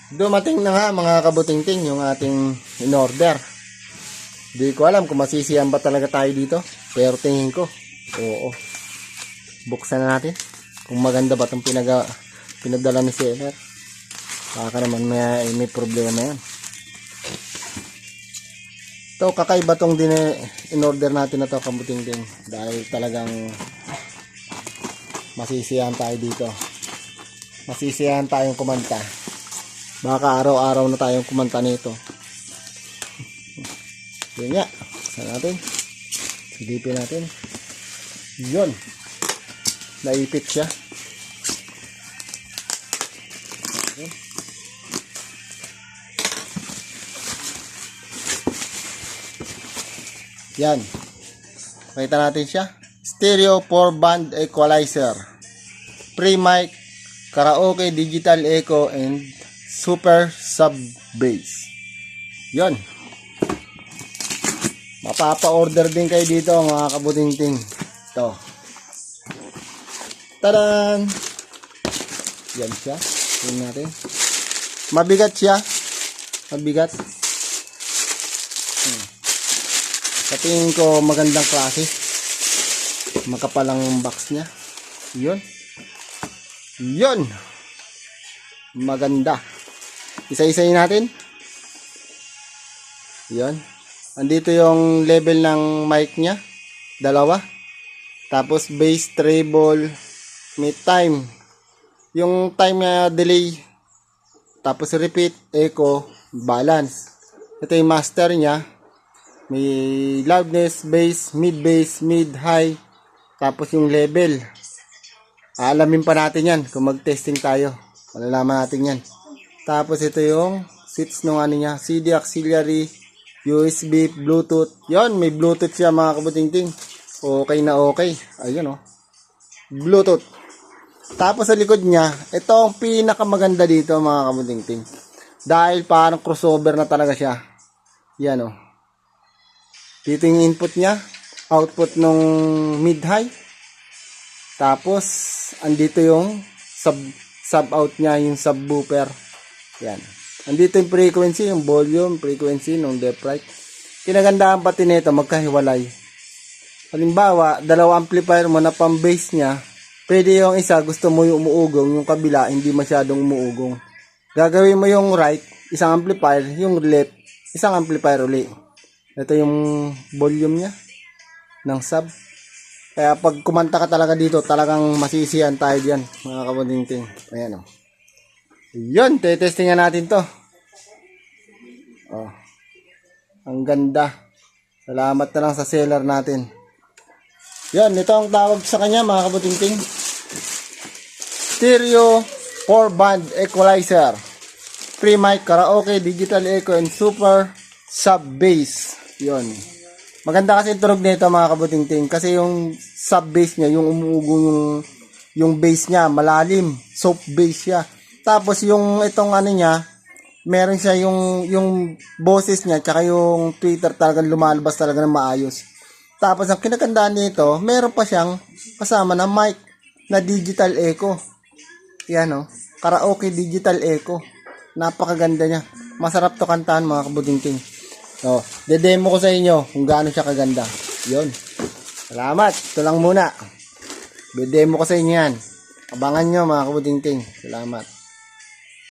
Dumating na nga mga kabutingting yung ating in-order. Di ko alam kung masisiyan ba talaga tayo dito. Pero tingin ko, oo. Buksan na natin. Kung maganda ba itong pinadala ni seller. Baka naman may problema yan. Ito, kakaiba itong in-order natin na ito kabutingting. Dahil talagang masisiyahan tayo dito. Masisiyahan tayong kumanta. Baka araw-araw na tayong kumanta nito. Yun nga. Saan natin? Silipin natin. Yun. Naipit siya. Okay. Yan. Pakita natin siya. Stereo 4-band equalizer. Pre-mic, karaoke, digital echo, and super sub bass. Yon. Mapapa-order din kayo dito mga kabutingting. Ito. Tadan! Yan siya. Tingnan natin. Mabigat siya. Mabigat. Sa tingin ko magandang klase. Makapalang box niya. Yun. Yun. Maganda. Isa-isayin natin. Yun. Andito yung level ng mic niya. Dalawa. Tapos bass, treble, may time. Yung time na delay. Tapos repeat, echo, balance. Ito yung master niya. May loudness, bass, mid, high. Tapos yung level. Aalamin pa natin yan kung mag-testing tayo. Malalaman natin yan. Tapos ito yung switch ng ano niya. CD auxiliary, USB, Bluetooth. Yon, may Bluetooth siya mga kabutingting. Okay na okay. Ayun o. Bluetooth. Tapos sa likod niya, ito ang pinakamaganda dito mga kabutingting. Dahil parang crossover na talaga siya. Yan o. Dito yung input niya. Output nung mid-high. Tapos, andito yung sub-out niya, yung subwoofer. Yan. Andito yung frequency, yung volume, frequency, nung left right. Kinagandaan pati nito, magkahiwalay. Halimbawa, dalawa amplifier mo na pang bass niya, pwede yung isa, gusto mo yung umuugong, yung kabila, hindi masyadong umuugong. Gagawin mo yung right, isang amplifier, yung left, isang amplifier uli. Ito yung volume niya, ng sub. Kaya pag kumanta ka talaga dito, talagang masisiyan tayo dyan, mga kabutingting. Ayan o. Yun, tetestingan natin to. Oh. Ang ganda. Salamat na lang sa seller natin. Yan, ito ang tawag sa kanya, mga kabutingting. Stereo 4-band equalizer. Pre-mic, karaoke, digital echo, and super sub bass. Yun. Maganda kasi tunog nito mga kabutingting kasi yung sub bass niya, yung umuugong yung bass niya, malalim, soft bass siya. Tapos yung itong ano niya, meron siya yung boses niya, tsaka yung tweeter talagang lumalabas talaga ng maayos. Tapos ang kinagandaan nito, meron pa siyang kasama na mic na digital echo. Yan o, karaoke digital echo. Napakaganda niya. Masarap to kantahan mga kabutingting. So, de-demo ko sa inyo kung gaano siya kaganda. Yun. Salamat. Ito lang muna. De-demo ko sa inyo yan. Abangan nyo mga kabutingting. Salamat.